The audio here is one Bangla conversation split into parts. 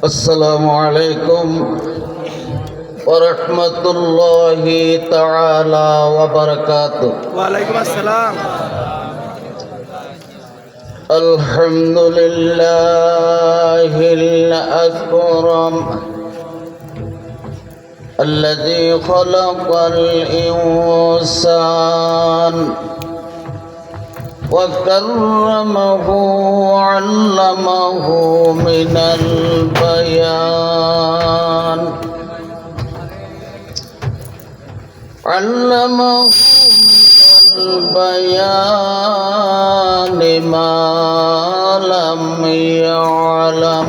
السلام عليكم ورحمة الله تعالى وبركاته. وعليكم السلام. الحمد لله الأكرم الذي خلق الإنسان وكرمه وعلمه من البيان علمه من البيان ما لم يعلم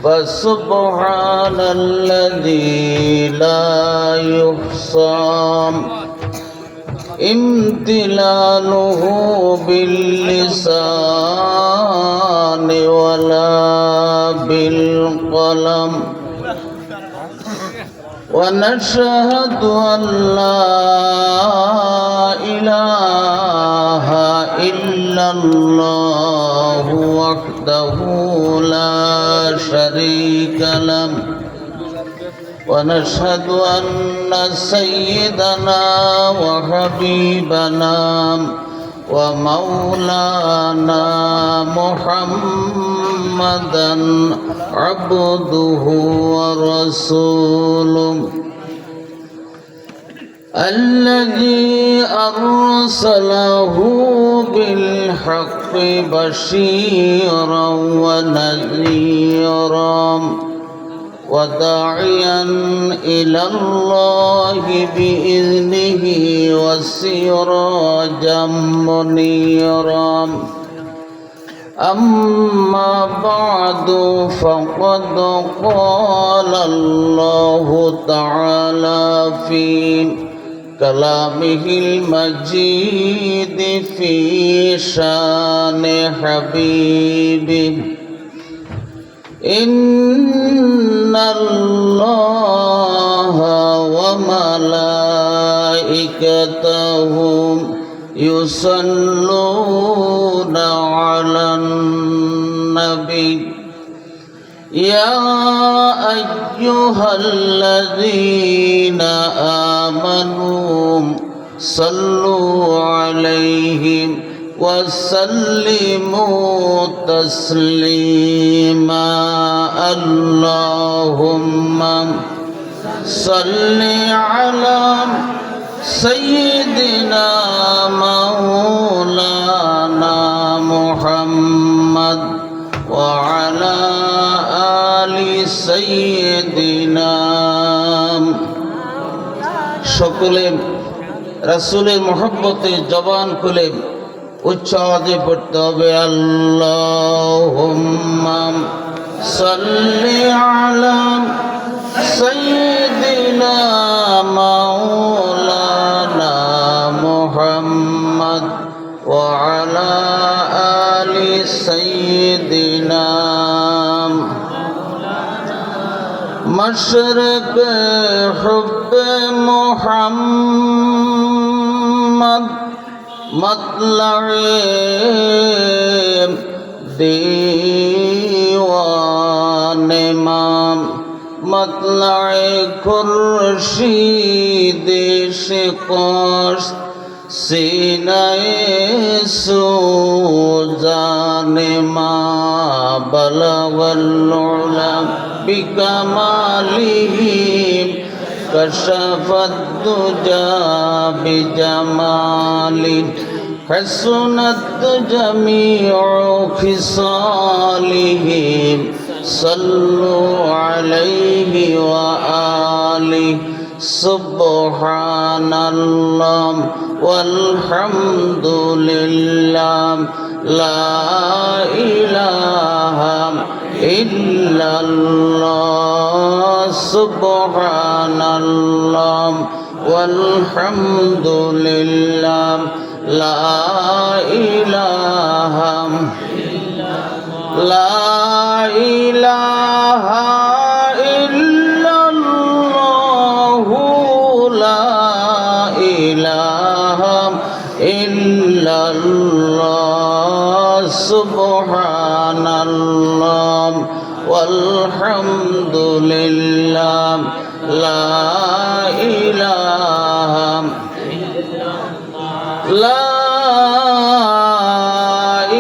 فسبحان الذي لا يحصى امتلاله باللسان ولا بالقلم ونشهد أن لا إله إلا الله وحده لا شريك له ونشهد أن سيدنا وحبيبنا ومولانا محمدا عبده ورسوله الذي أرسله بالحق بشيرا ونذيرا وداعيا إلى الله بإذنه وسراجا منيرا أما بعد فقد قال الله تعالى في كلامه المجيد في شان حبيبه إن الله وملائكته يصلون على النبي يا أيها الذين آمنوا صلوا عليه وسلموا تسليما اللهم صل على سيدنا مولانا محمد وعلى آل سيدنا সকলে রাসূলের মহব্বতে জবান খুলে উচ্চ আওয়াজে পড়তে হবে আল্লাহুম্মা সাল্লি আলা সাইয়্যিদিনা মাওলানা মুহাম্মদ ওয়া আলা আলি সাইয়্যিদিনা مشرق حب محمد مطلع دیوان امام مطلع خورشید شقاش سینہ سوزان ما بلغ العلا بکمالہ كشف الدجى بجماله حسنت جميع خصاله صلوا عليه وآله سبحان الله والحمد لله لا إله إلا الله سبحان الله والحمد لله لا إله إلا الله لا إله إلا الله سبحان ইল্লাল্লাহ ওয়ালহামদুলিল্লাহ লা ইলাহা লা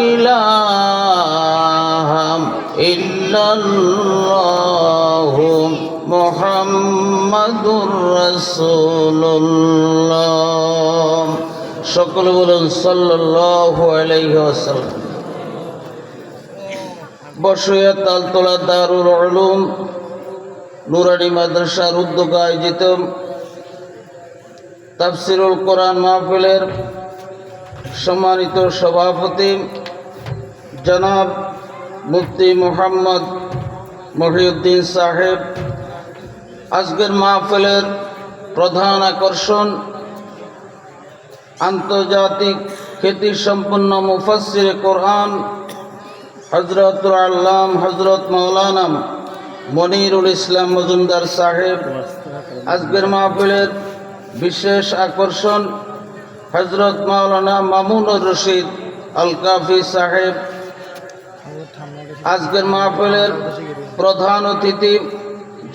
ইলাহা ইল্লাল্লাহু মুহাম্মাদুর রাসূলুল্লাহ। সকলে বলুন সাল্লাল্লাহু আলাইহি ওয়াসাল্লাম। বসুয়া তালতলা দারুল উলুম নুরানি মাদ্রাসার উদ্যোগে আয়োজিত তাফসিরুল কোরআন মাহফিলের সম্মানিত সভাপতি জনাব মুফতি মুহাম্মদ মহিউদ্দিন সাহেব, আজকের মাহফিলের প্রধান আকর্ষণ আন্তর্জাতিক খ্যাতিসম্পন্ন মুফাসসিরে কোরআন হযরতুল আল্লাম হযরত মাওলানা মনিরুল ইসলাম মজুমদার সাহেব। আজকের মাহফিলের বিশেষ আকর্ষণ হযরত মাওলানা মামুনুর রশিদ আল কাফি সাহেব। আজকের মাহফিলের প্রধান অতিথি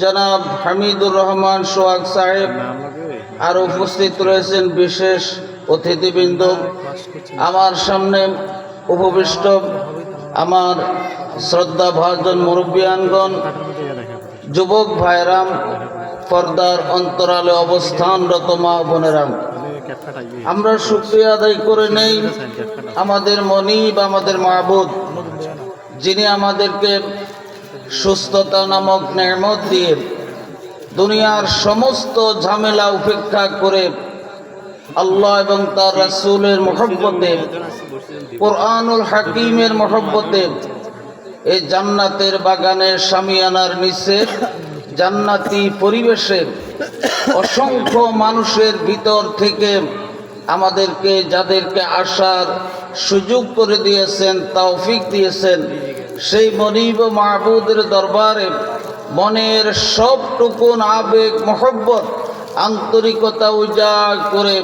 জনাব হামিদুর রহমান সোহাগ সাহেব। আর উপস্থিত রয়েছেন বিশেষ অতিথিবৃন্দ। আমার সামনে উপবিষ্ট আমার শ্রদ্ধা ভাজন মুরব্বিয়ানগণ, যুবক ভাইরাম, পর্দার অন্তরালে অবস্থানরত মা বোনেরাম, আমরা শুকরিয়া আদায় করে নেই আমাদের মনিব, আমাদের মাবুদ, যিনি আমাদেরকে সুস্থতা নামক নেয়ামত দিয়ে দুনিয়ার সমস্ত ঝামেলা উপেক্ষা করে আল্লাহ এবং তার রাসূলের মহব্বতে, কোরআনুল হাকিমের মহব্বতে এই জান্নাতের বাগানের শামিয়ানার নিচে জান্নাতি পরিবেশে অসংখ্য মানুষের ভিতর থেকে আমাদেরকে, যাদেরকে আসার সুযোগ করে দিয়েছেন, তৌফিক দিয়েছেন, সেই মনিব মাহবুদের দরবারে মনের সবটুকুন আবেগ, মহব্বত, আন্তরিকতা উজাড় করে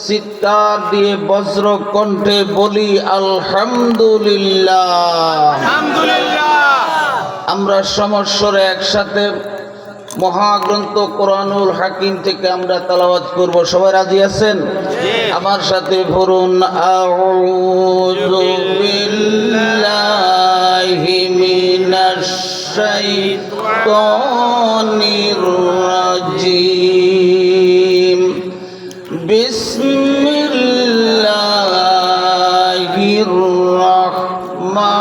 চিৎকার দিয়ে বজ্র কণ্ঠে বলি আলহামদুলিল্লাহ। আমরা সমস্বরে একসাথে মহাগ্রন্থ কোরআনুল হাকিম থেকে আমরা তেলাওয়াত করব। সবাই রাজি আছেন? আমার সাথে পড়ুন আউযু বিল্লাহি মিনাশ শাইতানির রাজিম। বিসমিল্লাহির রাহমানির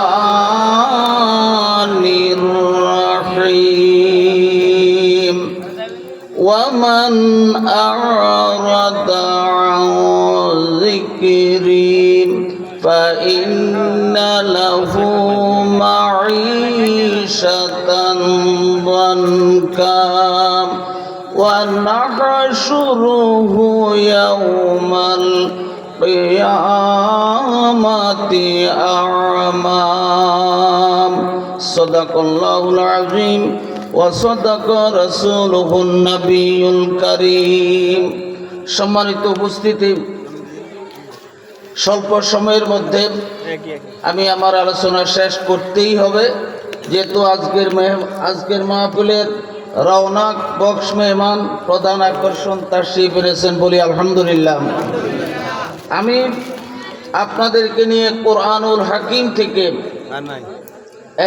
রাহিম। ওয়ামান আ'রাদা আন যিকরি ফাইন্না লাহু মাঈশাতান দানকা ওয়া নাহশুরুহু ইয়াওমাল কিয়ামাতি আ'মা। সাদাকাল্লাহুল আযীম ওয়া সাদাকা রাসূলুহুন নবিয়্যুল কারীম। সম্মানিত উপস্থিতি, স্বল্প সময়ের মধ্যে আমি আমার আলোচনা শেষ করতেই হবে, যেহেতু আজকের মাহফিলের রওনাক বক্স মেহমান, প্রধান আকর্ষণ তাশরীফ এনেছেন, বলি আলহামদুলিল্লাহ। আমি আপনাদেরকে নিয়ে কোরআনুল হাকিম থেকে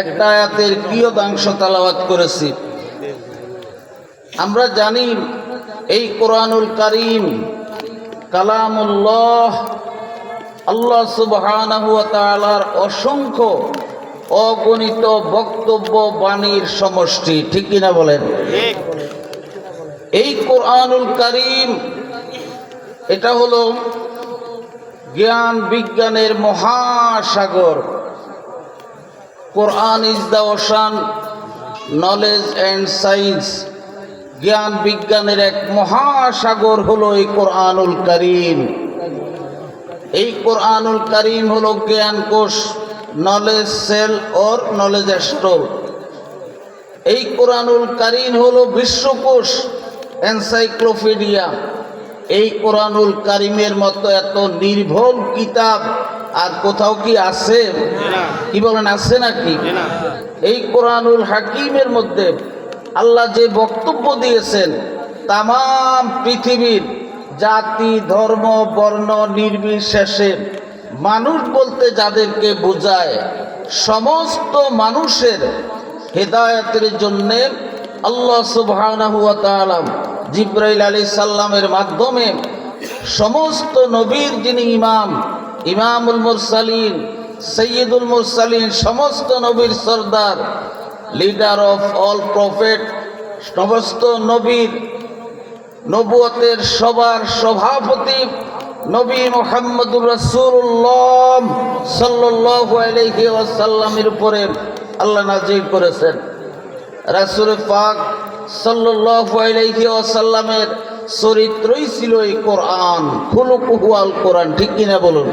একটা আয়াতের কিয়দাংশ তেলাওয়াত করেছি। আমরা জানি এই কোরআনুল কারীম কালামুল্লাহ, আল্লাহ সুবহানাহু ওয়া তাআলার অসংখ্য অগণিত বক্তব্য, বাণীর সমষ্টি। ঠিক কিনা বলেন? এই কোরআনুল কারীম এটা হলো জ্ঞান বিজ্ঞানের মহাসাগর। Quran is the ocean, knowledge and science. জ্ঞান বিজ্ঞানের এক মহাসাগর হলো এই কোরআনুল কারীম। এই কোরআনুল কারীম হলো জ্ঞান কোষ, নলেজ সেল और নলেজ স্টোর। এই কোরআনুল কারীম হলো বিশ্বকোষ, এনসাইক্লোপিডিয়া। এই কোরআনুল কারীমের মতো এত নির্ভুল কিতাব আর কোথাও কি আছে? কি বলেন, আছে নাকি? এই কোরআনুল হাকিমের মধ্যে আল্লাহ যে বক্তব্য দিয়েছেন, তাম পৃথিবীর জাতি ধর্ম বর্ণ নির্বিশেষে মানুষ বলতে যাদেরকে বোঝায়, সমস্ত মানুষের হেদায়েতের জন্যে আল্লাহ সুবহানাহু ওয়া তাআলা জিবরাইল আলাইহিস সালামের মাধ্যমে সমস্ত নবীর যিনি ইমামুল মুরসালিন, সৈয়দুল মুরসালিন, সমস্ত নবীর সর্দার, লিডার অফ অল প্রফেট, সমস্ত নবীর নবুয়তের সবার সভাপতি নবী মুহাম্মদুর রাসূলুল্লাহ সাল্লাল্লাহু আলাইহি ওয়াসাল্লামের উপরে আল্লাহ নাযিল করেছেন। রাসূল পাক সাল্লাল্লাহু আলাইহি ওয়াসাল্লামের চরিত্রই ছিল এই কোরআন, খুলুকুহু আল কোরআন, ঠিক কিনা বলুন?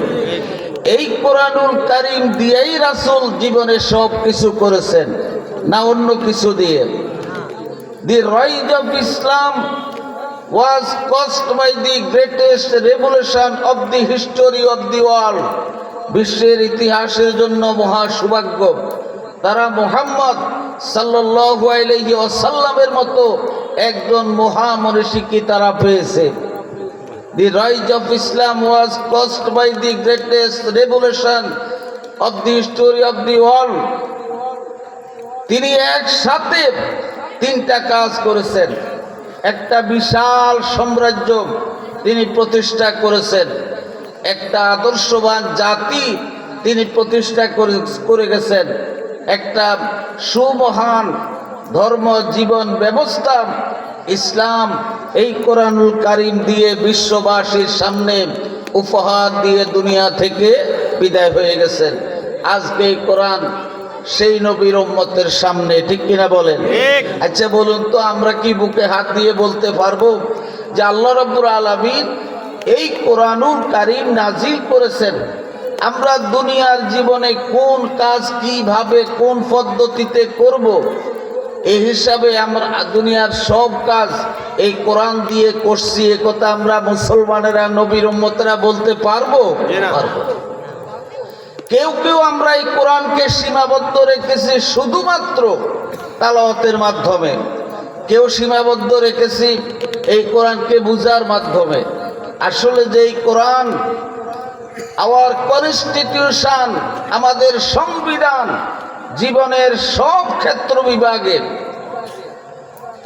এই কোরআনুল কারীম দিয়েই রাসূল জীবনে সব কিছু করেছেন, না অন্য কিছু দিয়ে? দি rise of Islam was caused by the greatest revolution of the history of the world. বিশ্বের ইতিহাসের জন্য মহা সৌভাগ্য, তারা মুহাম্মদ সাল্লাল্লাহু আলাইহি ওয়াসাল্লামের মতো একজন মহামনীষীকে তারা পেয়েছে। The rise of Islam was caused by the greatest revolution of the history of the world. তিনি একসাথে তিনটা কাজ করেছেন। একটা বিশাল সাম্রাজ্য তিনি প্রতিষ্ঠা করেছেন, একটা আদর্শবান জাতি তিনি প্রতিষ্ঠা করে গেছেন, একটা সুমহান ধর্ম জীবন ব্যবস্থা ইসলাম এই কোরআনুল কারীম দিয়ে বিশ্ববাসীর সামনে উপহার দিয়ে দুনিয়া থেকে বিদায় হয়ে গেছেন। আজকে এই কোরআন সেই নবীর উম্মতের সামনে, ঠিক কিনা বলেন? আচ্ছা বলুন তো, আমরা কি বুকে হাত দিয়ে বলতে পারবো যে আল্লাহ রাব্বুল আলামিন এই কোরআনুল কারীম নাজিল করেছেন, আমরা দুনিয়ার জীবনে কোন কাজ কিভাবে কোন পদ্ধতিতে করব, এই হিসাবে আমরা দুনিয়ার সব কাজ এই কোরআন দিয়ে করছি, এ কথা আমরা মুসলমানেরা নবীর উম্মতেরা বলতে পারবো? পারবো। কেউ কেউ আমরা এই কোরআনকে সীমাবদ্ধ রেখেছি শুধুমাত্র তালাওয়াতের মাধ্যমে, কেউ সীমাবদ্ধ রেখেছি এই কোরআনকে বুঝার মাধ্যমে। আসলে যে এই কোরআন আওয়ার কনস্টিটিউশন, আমাদের সংবিধান, জীবনের সব ক্ষেত্র বিভাগে,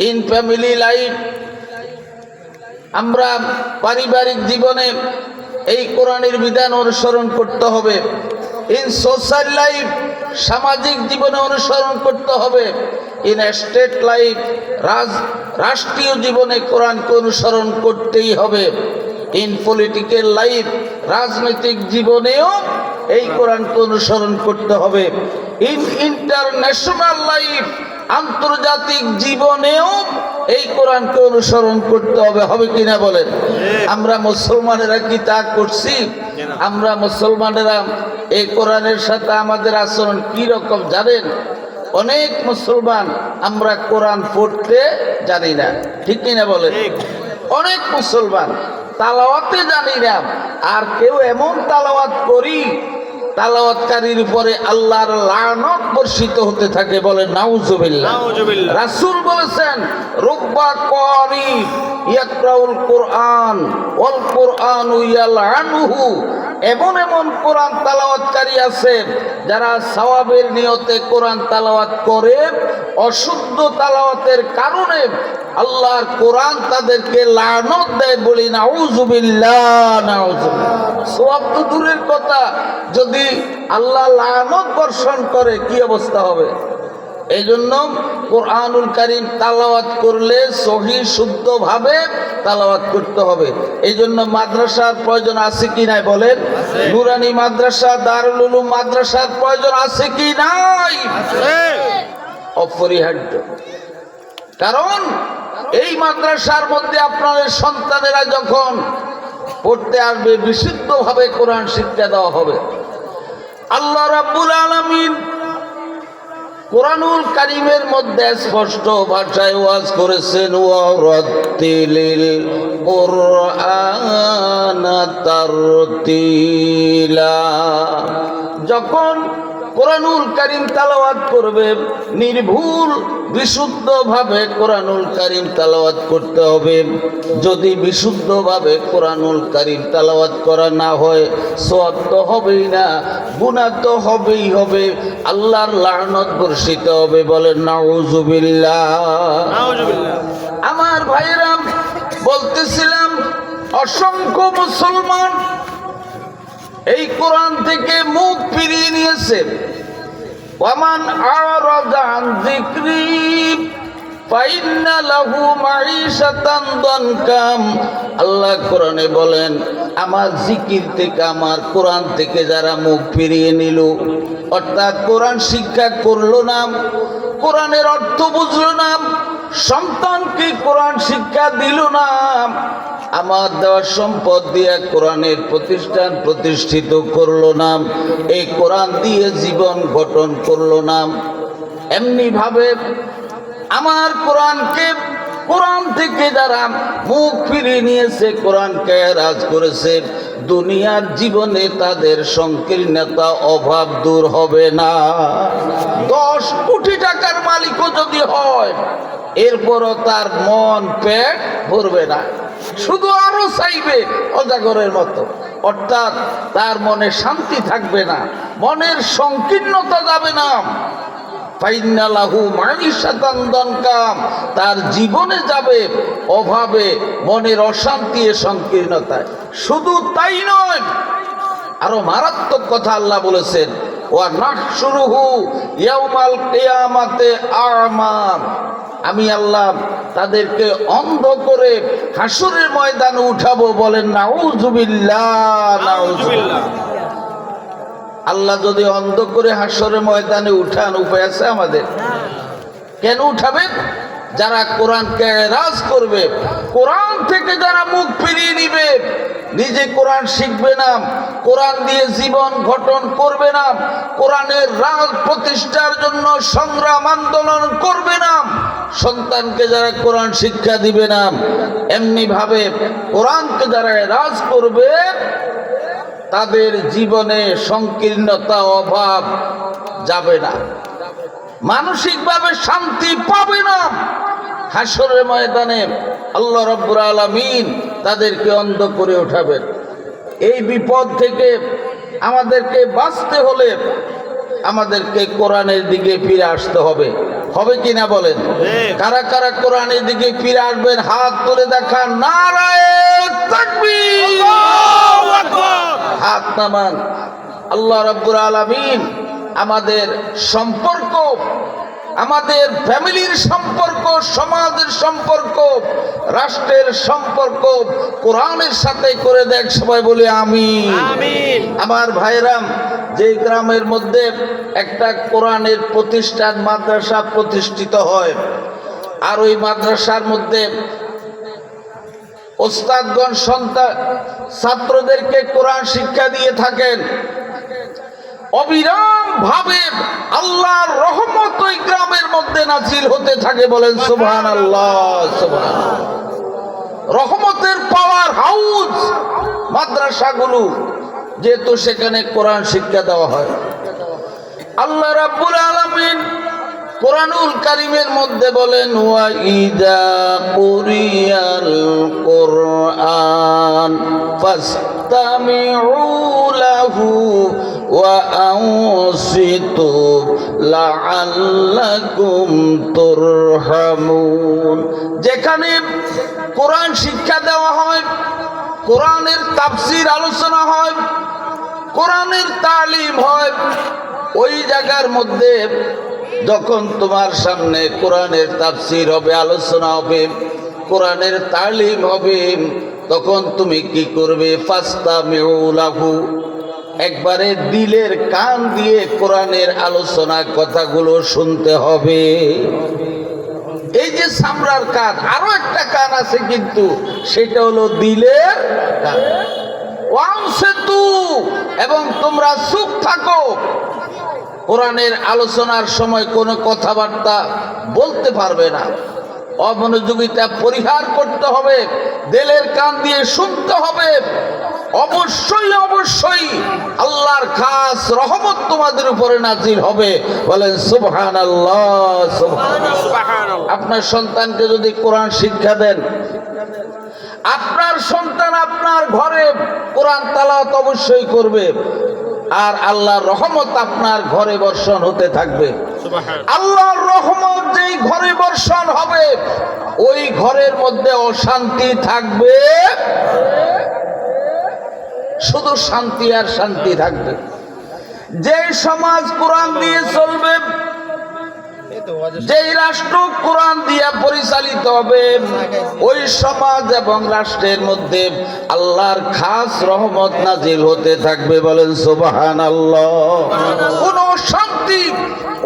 ইন ফ্যামিলি লাইফ, আমরা পারিবারিক জীবনে এই কোরআনের বিধান অনুসরণ করতে হবে। ইন সোশ্যাল লাইফ, সামাজিক জীবনে অনুসরণ করতে হবে। ইন স্টেট লাইফ, রাষ্ট্রীয় জীবনে কোরআনকে অনুসরণ করতেই হবে। ইন পলিটিক্যাল লাইফ, রাজনৈতিক জীবনেও এই কোরআনকে অনুসরণ করতে হবে। ইন ইন্টারন্যাশনাল লাইফ, আন্তর্জাতিক জীবনেও এই কোরআনকে অনুসরণ করতে হবে, হবে কিনা বলেন? আমরা মুসলমানেরা কি তা করছি? আমরা মুসলমানেরা এই কোরআনের সাথে আমাদের আচরণ কি রকম জানেন? অনেক মুসলমান আমরা কোরআন পড়তে জানি না, ঠিক কিনা বলেন? অনেক মুসলমান তালাওয়াতে জানি না, আর কেউ এমন তালাওয়াত করি তালাওয়াতকারীর উপরে আল্লাহর লানত বর্ষিত হতে থাকে, বলে নাউজুবিল্লাহ। রাসূল বলেছেন, রুব্বা ক্বারি ইয়াকরাউল কোরআন ওয়াল কোরআনু ইয়ালআনুহু, এমন এমন কোরআন তালাওয়াতকারী আছে যারা সওয়াবের নিয়তে কোরআন তালাওয়াত করে, অশুদ্ধ তালাওয়াতের কারণে আল্লাহর কোরআন তাদেরকে লানত দেয়, বলি নাউজুবিল্লাহ। নাউজুবিল্লাহ, সওয়াব তো দূরের কথা, যদি আল্লাহ লানত বর্ষণ করে কি অবস্থা হবে? এই জন্য কোরআনুল কারীম তালাওয়াত করলে সহি শুদ্ধভাবে তালাওয়াত করতে হবে। এই জন্য মাদ্রাসার প্রয়োজন আছে কি নাই বলেন? নুরানি মাদ্রাসা, দারুল উলুম মাদ্রাসার প্রয়োজন আছে কি নাই? অপরিহার্য। কারণ এই মাদ্রাসার মধ্যে আপনাদের সন্তানেরা যখন পড়তে আসবে, বিশুদ্ধভাবে কোরআন শিক্ষা দেওয়া হবে। আল্লাহ রাব্বুল আলামিন কোরআনুল কারীমের মধ্যে স্পষ্ট ভাষায় ওয়াজ করেছেন, ওয়ারাত্তিলিল কুরআনা তারতিলা। যখন কোরআনুল কারীম তেলাওয়াত করবে, নির্ভুল বিশুদ্ধভাবে কোরআনুল কারীম তেলাওয়াত করতে হবে। যদি বিশুদ্ধভাবে কোরআনুল কারীম তেলাওয়াত করা না হয়, সওয়াব তো হবেই না, গুনাহ তো হবেই হবে, আল্লাহর লানত বর্ষিত হবে। বলেন নাউযুবিল্লাহ। আমার ভাইরা, বলতেছিলাম অসংখ্য মুসলমান এই কোরআন থেকে মুখ ফিরিয়ে নিয়েছে। ওয়ামান আরাদা আন যিকরি ফাইন্না লাহু মাঈশাতান দানকাম। আল্লাহ কোরআনে বলেন, আমার জিকির থেকে, আমার কোরআন থেকে যারা মুখ ফিরিয়ে নিল, অর্থাৎ কোরআন শিক্ষা করলো না, কোরআনের অর্থ বুঝলো না, সন্তানকে কোরআন শিক্ষা দিল না, আমার দেওয়া সম্পদ দিয়ে কোরআনের প্রতিষ্ঠান প্রতিষ্ঠিত করলো না, এই কোরআন দিয়ে জীবন গঠন করলো না, এমনি ভাবে আমার কোরআনকে, কোরআন থেকে যারা মুখ ফিরিয়ে নিয়েছে, কোরআনকে রাজ করেছে, দুনিয়ার জীবনে তাদের সংকীর্ণতা অভাব দূর হবে না। 10 কোটি টাকার মালিকও যদি হয়, এরপরও তার মন পেট ভরবে না, শুধু আরো চাইবে অজাগরের মতো। অর্থাৎ তার মনে শান্তি থাকবে না, মনের সংকীর্ণতা যাবে না। ফাইন্না লাহু মাঈশাতান দানকাম, তার জীবনে যাবে অভাবে, মনের অশান্তি, সংকীর্ণতায়। শুধু তাই নয়, আরো মারাত্মক কথা আল্লাহ বলেছেন, ওয়া নাহশুরুহু ইয়াউমাল কিয়ামাতে আ'মা। আমি আল্লাহ তাদেরকে অন্ধ করে হাসরের ময়দানে উঠাবো। বলেন নাউযুবিল্লাহ, নাউযুবিল্লাহ। আল্লাহ যদি অন্ধ করে হাসরের ময়দানে উঠান, উপায় আছে আমাদের? কেন উঠাবেন? যারা কোরআনকে এরাজ করবে, কোরআন থেকে যারা মুখ ফিরিয়ে নিবে, নিজে কোরআন শিখবে না, কোরআন দিয়ে জীবন গঠন করবে না, কোরআনের রাজ প্রতিষ্ঠার জন্য সংগ্রাম আন্দোলন করবে না, সন্তানকে যারা কোরআন শিক্ষা দিবে না, এমনি ভাবে কোরআনকে যারা এরাজ করবে, তাদের জীবনে সংকীর্ণতা অভাব যাবে না, মানসিকভাবে শান্তি পাবে না। হাসরের ময়দানে আল্লাহ রাব্বুল আলামিন তাদেরকে অন্ধ করে উঠাবেন। এই বিপদ থেকে আমাদেরকে বাঁচতে হলে আমাদেরকে কোরআনের দিকে ফিরে আসতে হবে। হবে কিনা বলেন? কারা কারা কোরআনের দিকে ফিরে আসবেন হাত তুলে দেখান। নারায়ে তাকবীর, আল্লাহু আকবার। হাত নামান। আল্লাহ রাব্বুল আলামিন আমাদের সম্পর্ক, আমাদের ফ্যামিলির সম্পর্ক, সমাজের সম্পর্ক, রাষ্ট্রের সম্পর্ক কোরআনের সাথে করে দেখ। সবাই বলি আমিন। আমার ভাইরাম, যে গ্রামের মধ্যে একটা কোরআনের প্রতিষ্ঠান, মাদ্রাসা প্রতিষ্ঠিত হয়, আর ওই মাদ্রাসার মধ্যে ওস্তাদগণ ছাত্রদেরকে কোরআন শিক্ষা দিয়ে থাকেন, অবিরাম ভাবে আল্লাহর রহমত ওই গ্রামের মধ্যে নাজিল হতে থাকে। বলেন সুবহানাল্লাহ, সুবহানাল্লাহ। রহমতের পাওয়ার হাউস মাদ্রাসাগুলো, যেহেতু সেখানে কোরআন শিক্ষা দেওয়া হয়। আল্লাহ রাব্বুল আলামিন কোরআনুল কারীমের মধ্যে বলেন, ওয়া ইযা কুরিয়াল কুরআন ফাসতামিউ লাহু ওয়া আনসিতু লাআল্লাকুম তুরহামুন। যেখানে কোরআন শিক্ষা দেওয়া হয়, কোরআনের তাফসীর আলোচনা হয়, কোরআনের তালিম হয়, ওই জায়গার মধ্যে যখন তোমার সামনে কোরআনের তাফসীর হবে, আলোচনা হবে, কোরআনের তালিম হবে, তখন তুমি কি করবে? ফাসতামিউ লাহু, একবারে দিলের কান দিয়ে কোরআনের আলোচনা কথাগুলো শুনতে হবে। এই যে সামরার কান, আরো একটা কান আছে, কিন্তু সেটা হলো দিলের কান। ওয়ানসিতু, এবং তোমরা চুপ থাকো। কোরআনের আলোচনার সময় কোনো কথাবার্তা বলতে পারবে না। অমনোযোগিতা পরিহার করতে হবে, দিলের কান দিয়ে শুনতে হবে। অবশ্যই অবশ্যই আল্লাহর খাস রহমত তোমাদের উপরে নাজিল হবে। বলেন সুবহানাল্লাহ, সুবহানাল্লাহ। আপনার সন্তানকে যদি কোরআন শিক্ষা দেন, আপনার সন্তান আপনার ঘরে কোরআন তেলাওয়াত অবশ্যই করবে, আর আল্লাহর রহমত আপনার ঘরে বর্ষণ হতে থাকবে। আল্লাহর রহমত যেই ঘরে বর্ষণ হবে, ওই ঘরের মধ্যে অশান্তি থাকবে, শুধু শান্তি আর শান্তি থাকবে। যেই সমাজ কোরআন দিয়ে চলবে, যেই রাষ্ট্র কোরআন দিয়ে পরিচালিত হবে, ওই সমাজ এবং রাষ্ট্রের মধ্যে আল্লাহর খাস রহমত নাজিল হতে থাকবে। বলেন সুবহানাল্লাহ। কোনো শান্তি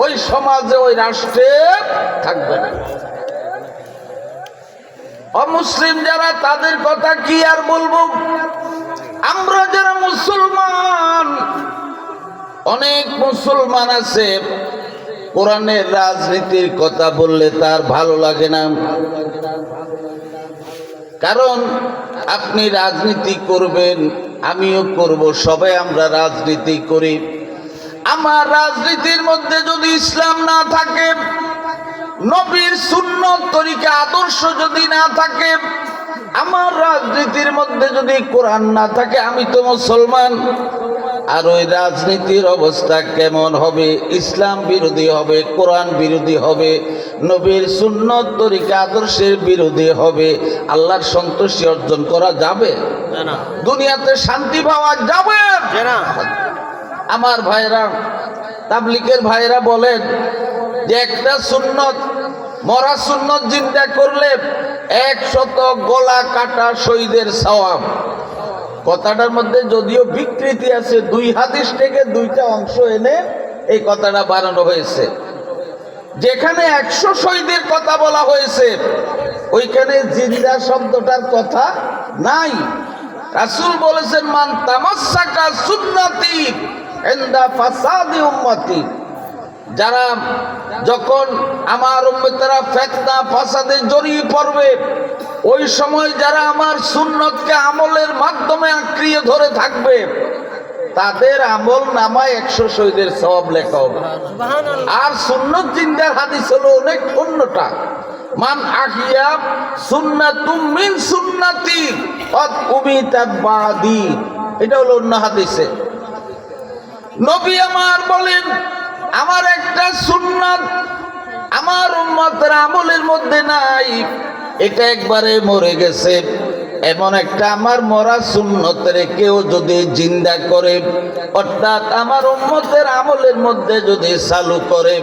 ওই সমাজে ওই রাষ্ট্রে থাকবে না। অমুসলিম যারা, তাদের কথা কি আর বলবো। আমরা যারা মুসলমান, অনেক মুসলমান আছে কোরআনের রাজনীতির কথা বললে তার ভালো লাগে না। কারণ আপনি রাজনীতি করবেন, আমিও করব, সবাই আমরা রাজনীতি করি। আমার রাজনীতির মধ্যে যদি ইসলাম না থাকে, নবীর সুন্নত তরিকা আদর্শ যদি না থাকে, আমার রাজনীতির মধ্যে যদি কোরআন না থাকে, আমি তো মুসলমান। আর ওই রাজনীতির অবস্থা কেমন হবে? ইসলাম বিরোধী হবে, কোরআন বিরোধী হবে, নবীর সুন্নত তরিকা আদর্শের বিরোধী হবে। আল্লাহর সন্তুষ্টি অর্জন করা যাবে না, দুনিয়াতে শান্তি পাওয়া যাবে না। আমার ভাইরা, তাবলীগের ভাইরা বলেন যে একটা সুন্নত, মরা সুন্নত জিন্দা করলে 100 গলা কাটা শহীদের সওয়াব। কথাটার মধ্যে যদিও বিকৃতি আছে, 2 হাদিস থেকে 2টা অংশ এনে এই কথাটা বানানো হয়েছে। যেখানে 100 শহীদের কথা বলা হয়েছে, ওইখানে জিন্দা শব্দটার কথা নাই। রাসূল বলেছেন, মান তামাসসাকা সুন্নতি ইনদা ফাসাদি উম্মতি। যারা যখন আমার উম্মতেরা ফিতনা ফাসাদে জড়িয়ে পড়বে, ওই সময় যারা আমার সুন্নতকে আমলের মাধ্যমে আঁকড়িয়ে ধরে থাকবে, তাদের আমল নামায় 100 শহীদের সওয়াব লেখা হবে। আর সুন্নত জিন্দার হাদিস হলো অনেক অন্যটা। মান আহিয়া সুন্নাতুম মিন সুন্নতি কদ উমিতাত বাদি, এটা হলো অন্য হাদিসে। নবী আমার বলেন, আমার একটা সুন্নাত আমার উম্মতের আমলের মধ্যে নাই, এটা একবারে মরে গেছে। এমন একটা আমার মরা সুন্নতের কেউ যদি জিন্দা করে, অর্থাৎ আমার উম্মতের আমলের মধ্যে যদি চালু করে,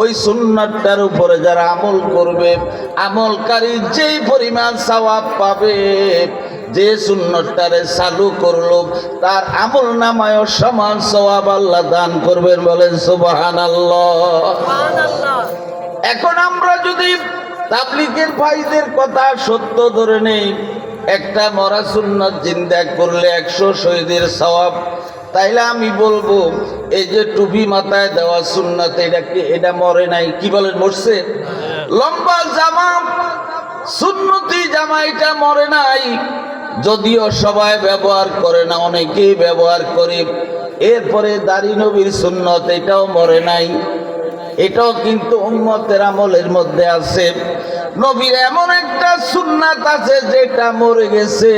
ওই সুন্নাতটার উপরে যারা আমল করবে, আমলকারী যেই পরিমাণ সওয়াব পাবে, যে সুন্নতটারে চালু করলো তার আমল নামায় সমান সওয়াব আল্লাহ দান করবেন। বলেন সুবহানাল্লাহ। এখন আমরা যদি তাবলীগের ভাইদের কথা সত্য ধরে নেই, একটা মরা সুন্নত জিন্দা করলে 100 শহীদের সওয়াব, তাইলে আমি বলবো এই যে টুপি মাথায় দেওয়া সুন্নত, এটা কি, এটা মরে নাই? কি বলেন, মরছে? লম্বা জামা সুন্নতি জামা, এটা মরে নাই। যদিও সবাই ব্যবহার করে না, অনেকেই ব্যবহার করে। এরপরে দাড়ি নবীর সুন্নত, এটাও মরে নাই, এটাও কিন্তু উম্মতের আমলের মধ্যে আছে। নবীর এমন একটা সুন্নাত আছে যেটা মরে গেছে,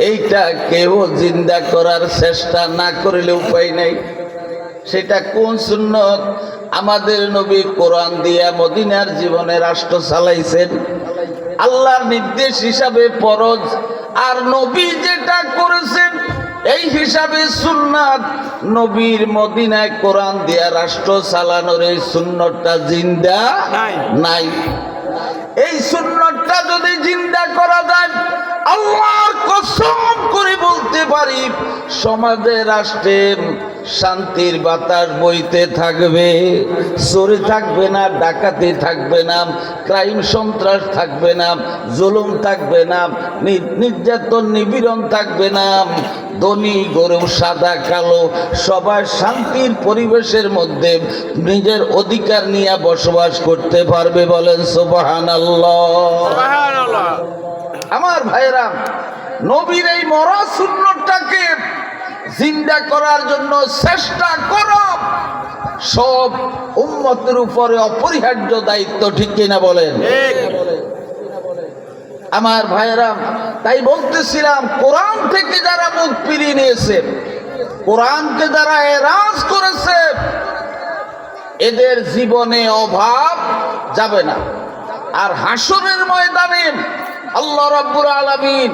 এইটা কেউ জিন্দা করার চেষ্টা না করলে উপায় নাই। সেটা কোন সুন্নত? আমাদের নবী কোরআন দিয়া মদিনার জীবনে রাষ্ট্র চালাইছেন, আল্লাহর নির্দেশ হিসাবে ফরজ, আর নবী যেটা করেছেন এই হিসাবে সুন্নাত। নবীর মদিনায় কোরআন দিয়া রাষ্ট্র চালানোর এই সুন্নতটা জিন্দা নাই। এই সুন্নতটা যদি জিন্দা করা যায়, আল্লাহর কসম করে বলতে পারি, সমাজে রাষ্ট্রে শান্তির বাতাস বইতে থাকবে, চোরি থাকবে না, ডাকাতি থাকবে না, ক্রাইম সন্ত্রাস থাকবে না, জুলুম থাকবে না, নির্যাতন নিপীড়ন থাকবে না, ধনী গরিব সাদা কালো সবাই শান্তির পরিবেশের মধ্যে নিজের অধিকার নিয়ে বসবাস করতে পারবে। বলেন সুবহানাল্লাহ। আমার ভাইরা, নবীর এই মরা সুন্নতটাকে জিন্দা করার জন্য চেষ্টা করো, সব উম্মতের উপরে অপরিহার্য দায়িত্ব, ঠিক কিনা বলেন? আমার ভাইরা, তাই বলতেছিলাম, কোরআন থেকে যারা মুখ ফিরিয়ে নিয়েছে, কোরআনকে যারা এরাজ করেছে, এদের জীবনে অভাব যাবে না। আর হাসরের ময়দানে আল্লাহ রাব্বুল আলামিন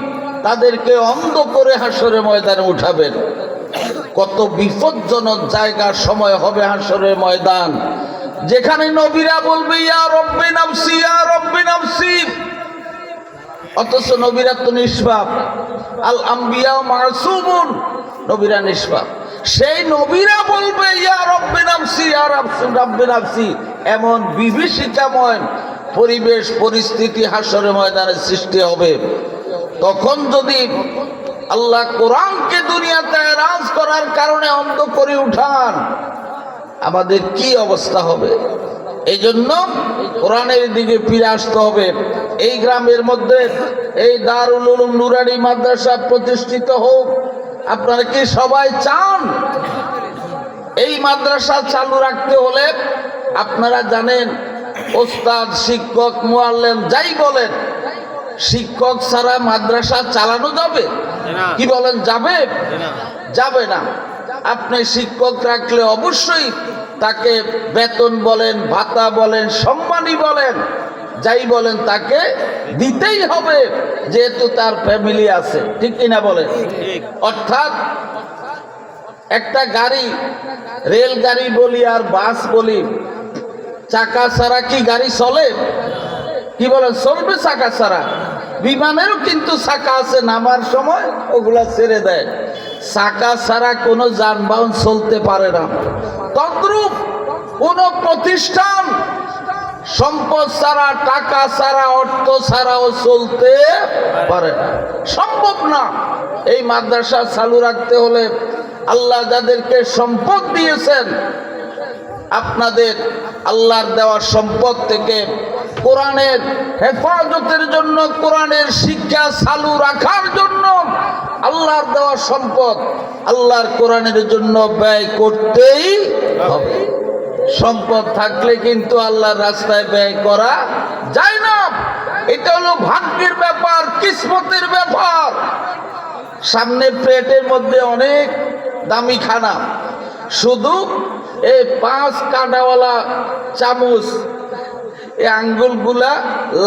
তাদেরকে অন্ধ করে হাসরের ময়দানে উঠাবেন। কত বিপজ্জনক জায়গা সময় হবে হাসরের ময়দান, যেখানে নবীরা বলবে ইয়া রব্বি নাফসি, ইয়া রব্বি নাফসি, অথচ নবীরা তো নিষ্পাপ। আল আম্বিয়া মাসুমুন, নবীরা নিষ্পাপ। সেই নবীরা বলবে ইয়া রব্বি নাফসি, ইয়া রব্বি নাফসি, এমন বিভীষিকাময় পরিবেশ পরিস্থিতি হাসরের ময়দানে সৃষ্টি হবে। তখন যদি আল্লাহ কোরআনকে দুনিয়াতে রাজ করার কারণে অন্ধ করে উঠান, আমাদের কি অবস্থা হবে? এই জন্য কোরআনের দিকে ফিরে আসতে হবে। এই গ্রামের মধ্যে এই দারুল উলুম নুরানি মাদ্রাসা প্রতিষ্ঠিত হোক, আপনারা কি সবাই চান? এই মাদ্রাসা চালু রাখতে হলে আপনারা জানেন, ওস্তাদ, শিক্ষক, মুআল্লিম যাই বলেন, শিক্ষক ছাড়া মাদ্রাসা চালানো যাবে? কি বলেন, যাবে? যাবে না। আপনি শিক্ষক রাখলে অবশ্যই তাকে বেতন বলেন, ভাতা বলেন, সম্মানী বলেন, যাই বলেন, তাকে দিতেই হবে, যেহেতু তার ফ্যামিলি আছে, ঠিক কিনা বলেন? অর্থাৎ একটা গাড়ি, রেলগাড়ি বলি আর বাস বলি, চাকা ছাড়া কি গাড়ি চলে? কি বলেন, চলবে চাকা ছাড়া? বিমানেরও কিন্তু চাকা আছে, নামার সময় ওগুলা ছেড়ে দেয়। চাকা ছাড়া কোনো যানবাহন চলতে পারে না। তদ্রূপ কোন প্রতিষ্ঠান সম্পদ ছাড়া, টাকা ছাড়া, অর্থ ছাড়াও চলতে পারে না, সম্ভব না। এই মাদ্রাসা চালু রাখতে হলে আল্লাহ যাদেরকে সম্পদ দিয়েছেন, আপনাদের আল্লাহর দেওয়া সম্পদ থেকে কোরআনের হেফাজতের জন্য, কোরআনের শিক্ষা চালু রাখার জন্য আল্লাহর দেওয়া সম্পদ আল্লাহর কোরআনের জন্য ব্যয় করতেই হবে। সম্পদ থাকলে কিন্তু আল্লাহর রাস্তায় ব্যয় করা যায় না। এটা হলো ভাগ্যের ব্যাপার, কিসমতের ব্যাপার। সামনে প্লেটের মধ্যে অনেক দামি খানা, শুধু এই 5 কাঁটাওয়ালা চামচ, এই আঙ্গুলগুলা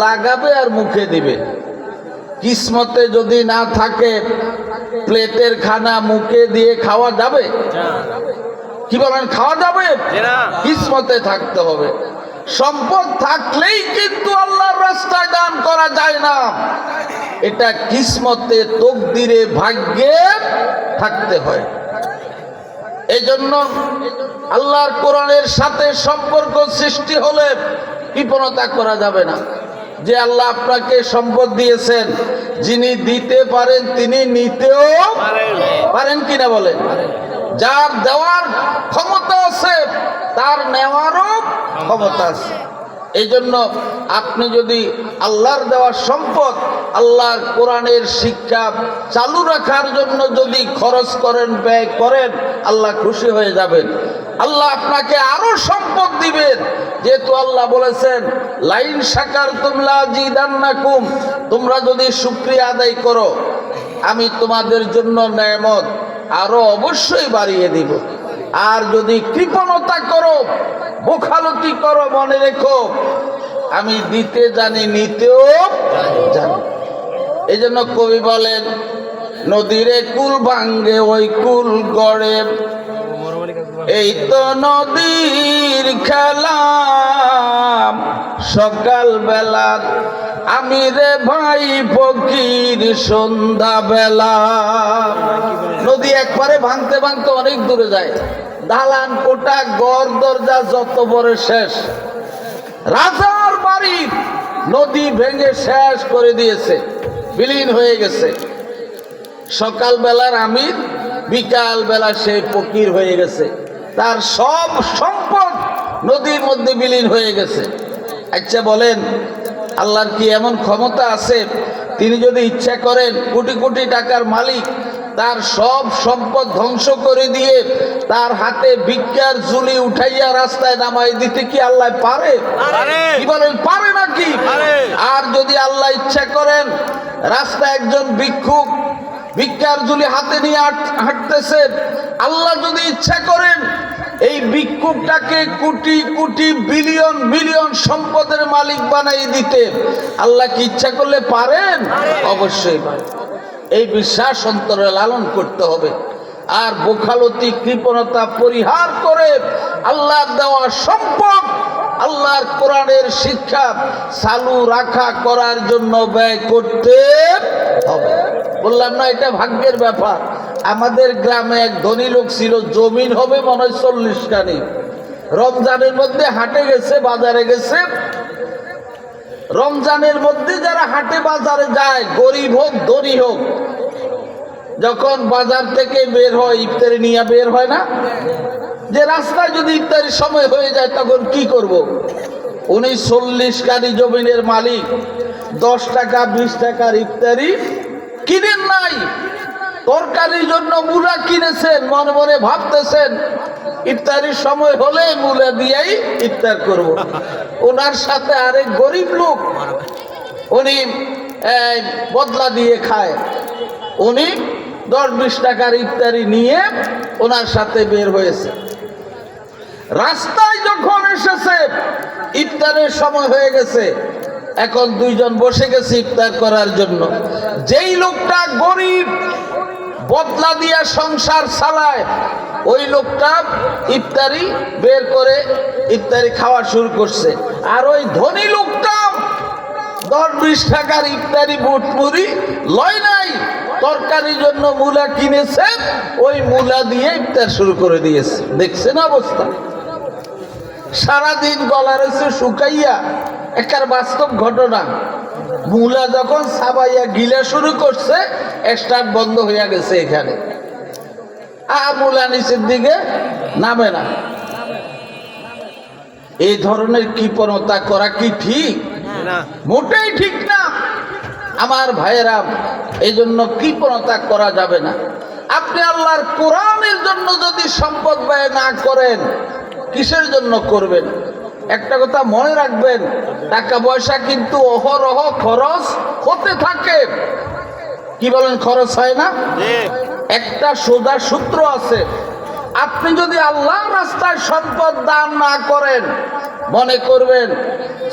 লাগাবে আর মুখে দিবে। কিসমতে যদি না থাকে, প্লেটের খানা মুখে দিয়ে খাওয়া যাবে? কি বলেন, খাওয়া যাবে? কিসমতে থাকতে হবে। সম্পদ থাকলেই কিন্তু আল্লাহর রাস্তায় দান করা যায় না, এটা কিসমতে, তকদিরে, ভাগ্যে থাকতে হয়। এই জন্য আল্লাহর কোরআনের সাথে সম্পর্ক সৃষ্টি হলে কৃপণতা করা যাবে না। যে আল্লাহ আপনাকে সম্পদ দিয়েছেন, যিনি দিতে পারেন তিনি নিতেও পারেন, কিনা বলেন? যার দেওয়ার ক্ষমতা আছে তার নেওয়ারও ক্ষমতা আছে। এই জন্য আপনি যদি আল্লাহর দেওয়া সম্পদ, আল্লাহর কোরআনের শিক্ষা চালু রাখার জন্য যদি খরচ করেন, ব্যয় করেন, আল্লাহ খুশি হয়ে যাবেন। আল্লাহ আপনাকে আরো সম্পদ দিবেন, যেহেতু আল্লাহ বলেছেন লাইন শাকারতুম লাযিদান্নাকুম, তোমরা যদি শুকরিয়া আদায় করো আমি তোমাদের জন্য নেয়ামত আরো অবশ্যই বাড়িয়ে দিব। আর যদি কৃপণতা করো, বোখালতি করো, মনে রেখো আমি দিতে জানি, নিতেও জানি। এই জন্য কবি বলেন, নদীরে কুল ভাঙ্গে ওই কুল গড়ে, এই তো নদীর খেলা, সকাল বেলা আমি রে ভাই ফকির সন্ধ্যা বেলা। নদী একবারে ভাঙতে ভাঙতে অনেক দূরে যায়, দালান কোটা, ঘর দরজা যত বড় শেষ। রাজার বাড়ি নদী ভেঙে শেষ করে দিয়েছে, বিলীন হয়ে গেছে। সকালবেলার আমির, বিকাল বেলা সে ফকির হয়ে গেছে, তার সব সম্পদ নদীর মধ্যে বিলীন হয়ে গেছে। আচ্ছা বলেন, আল্লাহর কি এমন ক্ষমতা আছে তিনি যদি ইচ্ছা করেন কোটি কোটি টাকার মালিক, তার সব সম্পদ ধ্বংস করে দিয়ে তার হাতে ভিক্ষার ঝুলি উঠাইয়া রাস্তায় নামাই দিতে কি আল্লাহ পারে? কি বলেন, পারে নাকি? আর যদি আল্লাহ ইচ্ছা করেন, রাস্তায় একজন ভিক্ষুক ভিক্ষার ঝুলি হাতে নিয়ে হাঁটতেছে, আল্লাহ যদি ইচ্ছা করেন এই ভিক্ষুকটাকে কোটি কোটি বিলিয়ন বিলিয়ন সম্পদের মালিক বানাই দিতে, আল্লাহ কি ইচ্ছা করলে পারেন? অবশ্যই পারেন। এই বিশ্বাস অন্তরে লালন করতে হবে। আর বোখালতি কৃপণতা পরিহার করে আল্লাহর দেওয়া সম্পদ আল্লাহর কোরআনের শিক্ষা চালু রাখা করার জন্য ব্যয় করতে হবে। বললাম না, এটা ভাগ্যের ব্যাপার। আমাদের গ্রামে এক ধনী লোক ছিল, জমিন হবে মনে হয় 40 খানি। রমজানের মধ্যে হাটে গেছে, বাজারে গেছে। রমজানের মধ্যে যারা হাটে বাজারে যায়, গরিব হোক ধনী হোক, যখন বাজার থেকে বের হয় ইফতারি নিয়ে বের হয় না, যে রাস্তায় যদি ইফতারির সময় হয়ে যায় তখন কি করব? উনি 40 কানি জমিনের মালিক, 10 টাকা 20 টাকার ইফতারি কিনেন নাই, তরকারির জন্য মূলা কিনেছেন, মনে মনে ভাবতেছেন ইফতারির সময় হলে মূলা দিয়েই ইফতার করব। ওনার সাথে আরেক গরিব লোক, উনি বদলা দিয়ে খায়, উনি 10-20 টাকার ইফতারি নিয়ে ওনার সাথে বের হয়েছে। রাস্তায় যখন এসেছে ইফতারের সময় হয়ে গেছে, এখন দুইজন বসে গেছে ইফতার করার জন্য। যেই লোকটা গরিব বদলা দিয়া সংসার চালায়, ওই লোকটা ইফতারি বের করে ইফতারি খাওয়া শুরু করছে। আর ওই ধনী লোকটা 10-20 টাকার ইফতারি বুটমুড়ি লয় নাই, তরকারির জন্য মূলা কিনেছে, ওই মূলা দিয়ে ইফতার শুরু করে দিয়েছে। দেখছেন অবস্থা? সারাদিন গলা রয়েছে শুকাইয়া, একার বাস্তব ঘটনা। মূলা যখন সাবাইয়া গিলা শুরু করছে, স্টার্ট বন্ধ হইয়া গেছে এখানে, মূলা নিচের দিকে নামে না। এই ধরনের কৃপণতা করা কি ঠিক? মোটেই ঠিক না আমার ভাইয়েরা। এই জন্য কৃপণতা করা যাবে না। আপনি আল্লাহর কোরআনের জন্য যদি সম্পদ ব্যয় না করেন, কিসের জন্য করবেন? একটা কথা মনে রাখবেন, টাকা পয়সা কিন্তু অহরহ খরচ হতে থাকে। কি বলেন, খরচ হয় না? একটা সোজা সূত্র আছে, আপনি যদি আল্লাহর রাস্তায় সম্পদ দান না করেন, মনে করবেন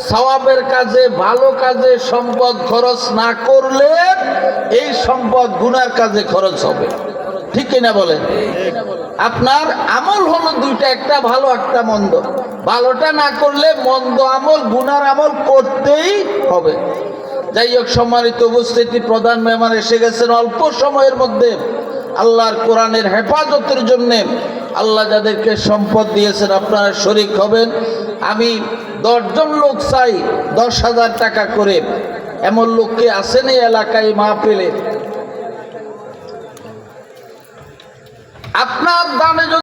সওয়াবের কাজে ভালো কাজে সম্পদ খরচ না করলে এই সম্পদ গুনার কাজে খরচ হবে। ঠিক কিনা বলেন? আপনার আমল হলো দুইটা, একটা ভালো একটা মন্দ। ভালোটা না করলে মন্দ আমল গুনার আমল করতেই হবে। যাই হোক, সম্মানিত উপস্থিতি, প্রধান মেহমান এসে গেছেন। অল্প সময়ের মধ্যে আল্লাহর কোরআনের হেফাজতের জন্যে আল্লাহ যাদেরকে সম্পদ দিয়েছেন আপনারা শরীক হবেন। আমি 10 জন লোক চাই 10,000 টাকা করে। এমন লোককে আসেন এই এলাকায় মাহফিলে? আপনার দানে